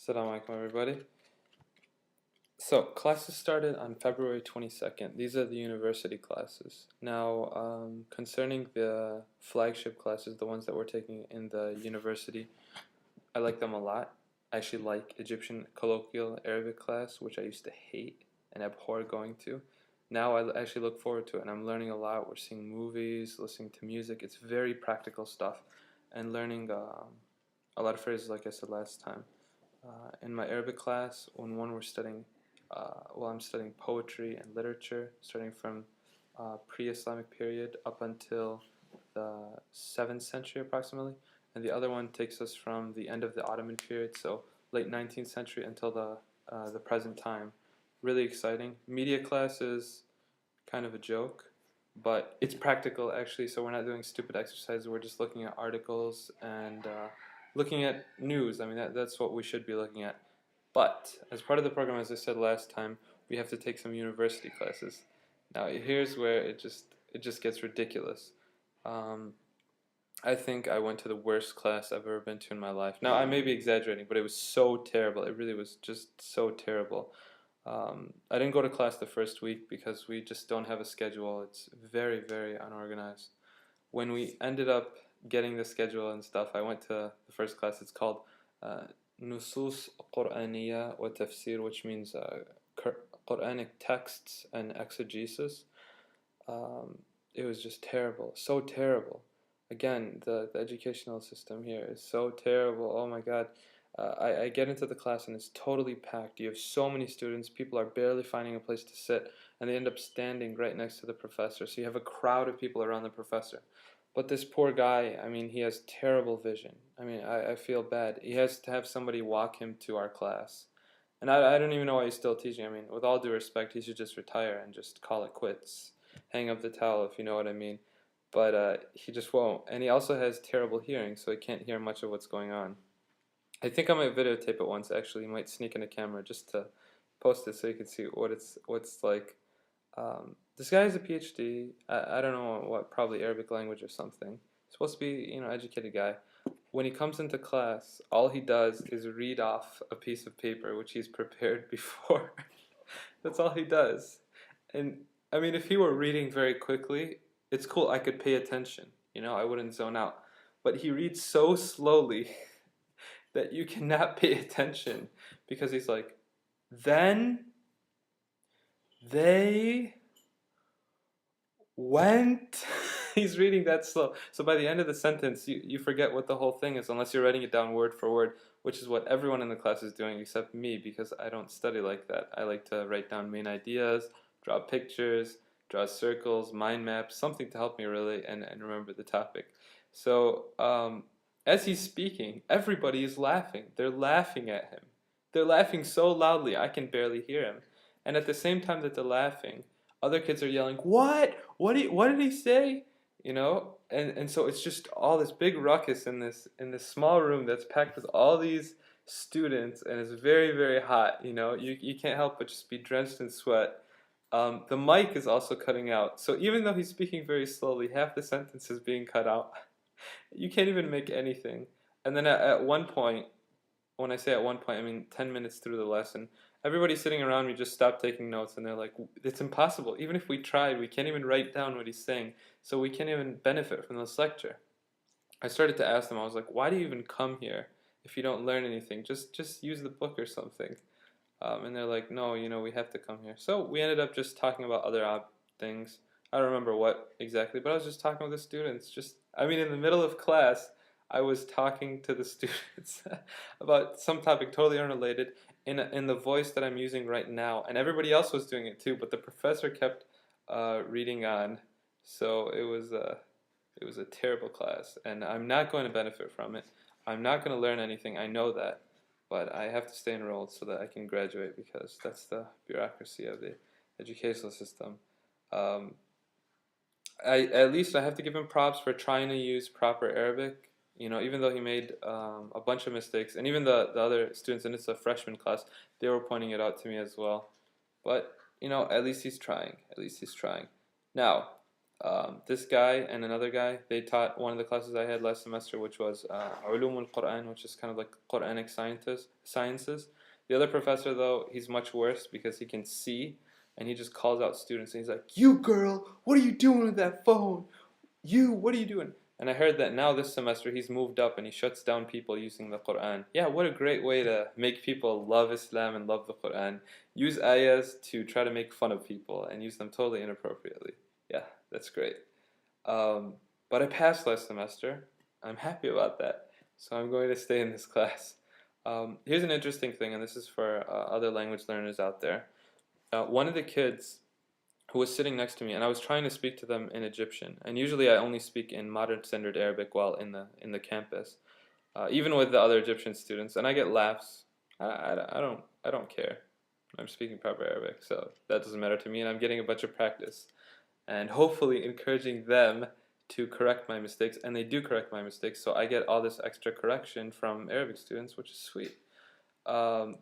Assalamu alaikum everybody. So classes started on February 22nd. These are the university classes. Now, concerning the flagship classes, the ones that we're taking in the university, I like them a lot. I actually like Egyptian colloquial Arabic class, which I used to hate and abhor going to. Now I actually look forward to it, and I'm learning a lot. We're seeing movies, listening to music. It's very practical stuff, and learning a lot of phrases, like I said last time. In my Arabic class, when one we're studying, I'm studying poetry and literature, starting from pre-Islamic period up until the 7th century approximately, and the other one takes us from the end of the Ottoman period, so late 19th century until the present time. Really exciting. Media class is kind of a joke, but it's practical actually, so we're not doing stupid exercises, we're just looking at articles and looking at news. I mean, that's what we should be looking at. But as part of the program, as I said last time, we have to take some university classes. Now here's where it just gets ridiculous. Um, I think I went to the worst class I've ever been to in my life. Now I may be exaggerating, but it was so terrible. It really was just so terrible. I didn't go to class the first week because we just don't have a schedule. It's very, very unorganized. When we ended up getting the schedule and stuff, I went to the first class. It's called uh, Nusus Qur'aniya wa Tafsir, which means Quranic texts and exegesis. Um, it was just terrible, so terrible. Again, the educational system here is so terrible. Oh my God. I get into the class and it's totally packed. You have so many students, people are barely finding a place to sit, and they end up standing right next to the professor. So you have a crowd of people around the professor. But this poor guy, I mean, he has terrible vision. I mean, I feel bad. He has to have somebody walk him to our class. And I don't even know why he's still teaching. I mean, with all due respect, he should just retire and just call it quits. Hang up the towel, if you know what I mean. But he just won't. And he also has terrible hearing, so he can't hear much of what's going on. I think I might videotape it once, actually. You might sneak in a camera just to post it so you can see what's like. This guy has a PhD. I don't know what, probably Arabic language or something. He's supposed to be, educated guy. When he comes into class, all he does is read off a piece of paper which he's prepared before. That's all he does. And I mean, if he were reading very quickly, it's cool. I could pay attention. I wouldn't zone out. But he reads so slowly that you cannot pay attention because he's like, then they went. He's reading that slow. So by the end of the sentence, you forget what the whole thing is unless you're writing it down word for word, which is what everyone in the class is doing except me because I don't study like that. I like to write down main ideas, draw pictures, draw circles, mind maps, something to help me really and remember the topic. So as he's speaking, everybody is laughing. They're laughing at him. They're laughing so loudly I can barely hear him. And at the same time that they're laughing, other kids are yelling, "What? What did he say?" And so it's just all this big ruckus in this small room that's packed with all these students, and it's very, very hot. You can't help but just be drenched in sweat. The mic is also cutting out, so even though he's speaking very slowly, half the sentence is being cut out. You can't even make anything. And then at one point, when I say at one point, I mean 10 minutes through the lesson, everybody sitting around me just stopped taking notes and they're like, it's impossible. Even if we tried, we can't even write down what he's saying, so we can't even benefit from this lecture. I started to ask them, I was like, why do you even come here if you don't learn anything? Just use the book or something. And they're like, no, we have to come here. So we ended up just talking about other things. I don't remember what exactly, but I was just talking with the students. I mean, in the middle of class, I was talking to the students about some topic totally unrelated in the voice that I'm using right now, and everybody else was doing it too. But the professor kept reading on, so it was a terrible class, and I'm not going to benefit from it. I'm not going to learn anything. I know that, but I have to stay enrolled so that I can graduate because that's the bureaucracy of the educational system. Um, at least I have to give him props for trying to use proper Arabic. Even though he made a bunch of mistakes, and even the other students, and it's a freshman class, they were pointing it out to me as well. But at least he's trying. At least he's trying. Now, This guy and another guy, they taught one of the classes I had last semester, which was Ulum al-Quran, which is kind of like Quranic sciences. The other professor, though, he's much worse because he can see, and he just calls out students, and he's like, "You girl, what are you doing with that phone? You, what are you doing?" And I heard that now this semester he's moved up and he shuts down people using the Quran. Yeah, what a great way to make people love Islam and love the Quran. Use ayahs to try to make fun of people and use them totally inappropriately. Yeah, that's great. Um, but I passed last semester. I'm happy about that. So I'm going to stay in this class. Here's an interesting thing, and this is for other language learners out there. One of the kids who was sitting next to me, and I was trying to speak to them in Egyptian. And usually I only speak in modern standard Arabic while in the campus, even with the other Egyptian students, and I get laughs. I don't care. I'm speaking proper Arabic, so that doesn't matter to me, and I'm getting a bunch of practice and hopefully encouraging them to correct my mistakes, and they do correct my mistakes, so I get all this extra correction from Arabic students, which is sweet. Um,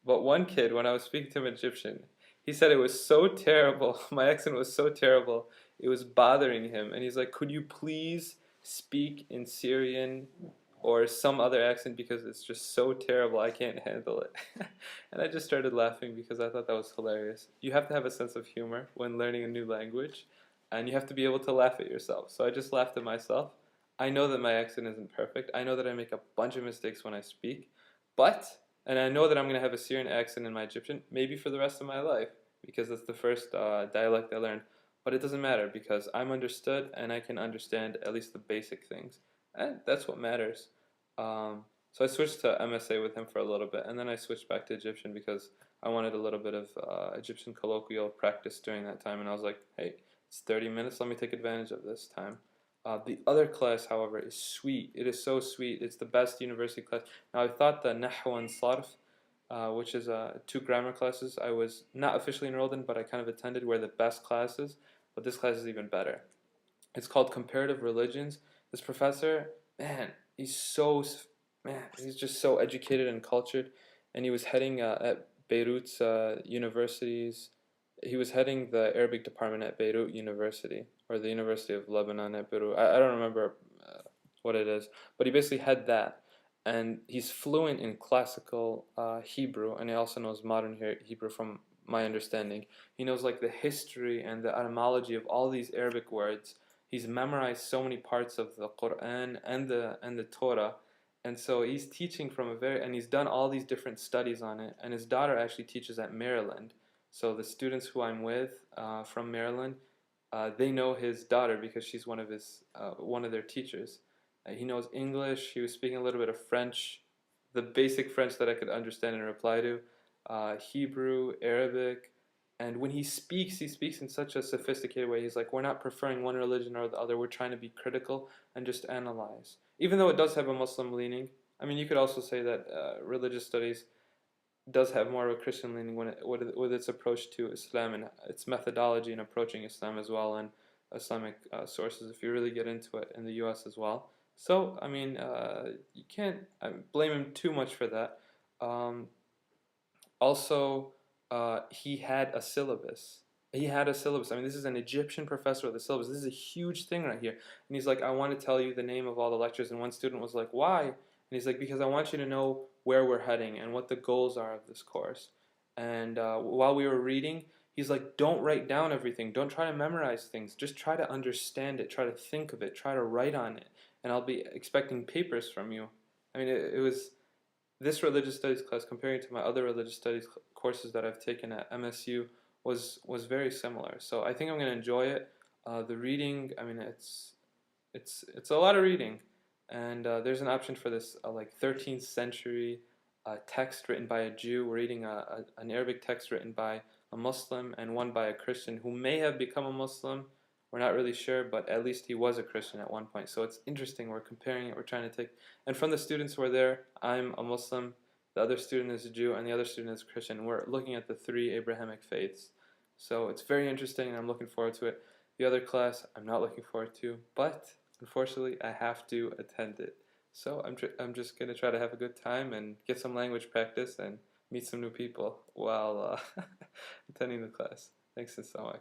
but one kid, when I was speaking to him in Egyptian, he said it was so terrible. My accent was so terrible. It was bothering him. And he's like, "Could you please speak in Syrian or some other accent because it's just so terrible. I can't handle it." And I just started laughing because I thought that was hilarious. You have to have a sense of humor when learning a new language, and you have to be able to laugh at yourself. So I just laughed at myself. I know that my accent isn't perfect. I know that I make a bunch of mistakes when I speak, but and I know that I'm going to have a Syrian accent in my Egyptian, maybe for the rest of my life, because that's the first dialect I learned. But it doesn't matter because I'm understood and I can understand at least the basic things. And that's what matters. So I switched to MSA with him for a little bit, and then I switched back to Egyptian because I wanted a little bit of Egyptian colloquial practice during that time. And I was like, hey, it's 30 minutes, let me take advantage of this time. The other class, however, is sweet. It is so sweet. It's the best university class. Now, I thought the Nahw and Sarf, which is two grammar classes, I was not officially enrolled in, but I kind of attended, were the best classes. But this class is even better. It's called Comparative Religions. This professor, man, he's just so educated and cultured. And he was heading at Beirut's universities. He was heading the Arabic department at Beirut University, or the University of Lebanon at Beirut. I don't remember what it is, but he basically had that. And he's fluent in classical Hebrew, and he also knows modern Hebrew from my understanding. He knows like the history and the etymology of all these Arabic words. He's memorized so many parts of the Quran and the Torah, and so he's teaching from a very and he's done all these different studies on it. And his daughter actually teaches at Maryland, so the students who I'm with from Maryland, they know his daughter because she's one of their teachers. He knows English. He was speaking a little bit of French, the basic French that I could understand and reply to, Hebrew, Arabic. And when he speaks in such a sophisticated way. He's like, we're not preferring one religion or the other. We're trying to be critical and just analyze. Even though it does have a Muslim leaning, I mean, you could also say that religious studies does have more of a Christian leaning with its approach to Islam and its methodology in approaching Islam as well, and Islamic sources if you really get into it in the U.S. as well. So I mean, you can't blame him too much for that. Um, Also, he had a syllabus. He had a syllabus. I mean, this is an Egyptian professor with a syllabus. This is a huge thing right here. And he's like, I want to tell you the name of all the lectures. And one student was like, why? And he's like, because I want you to know where we're heading and what the goals are of this course. And while we were reading, he's like, don't write down everything. Don't try to memorize things. Just try to understand it. Try to think of it. Try to write on it. And I'll be expecting papers from you. I mean, it was this religious studies class, comparing to my other religious studies courses that I've taken at MSU, was very similar. So I think I'm going to enjoy it. The reading, I mean, it's a lot of reading, and there's an option for this like 13th century text written by a Jew. We're reading an Arabic text written by a Muslim and one by a Christian who may have become a Muslim. We're not really sure, but at least he was a Christian at one point. So it's interesting. We're comparing it. We're trying to take, and from the students who are there, I'm a Muslim, the other student is a Jew, and the other student is Christian. We're looking at the three Abrahamic faiths. So it's very interesting, and I'm looking forward to it. The other class, I'm not looking forward to, but unfortunately, I have to attend it. So I'm just going to try to have a good time and get some language practice and meet some new people while attending the class. Thanks so much.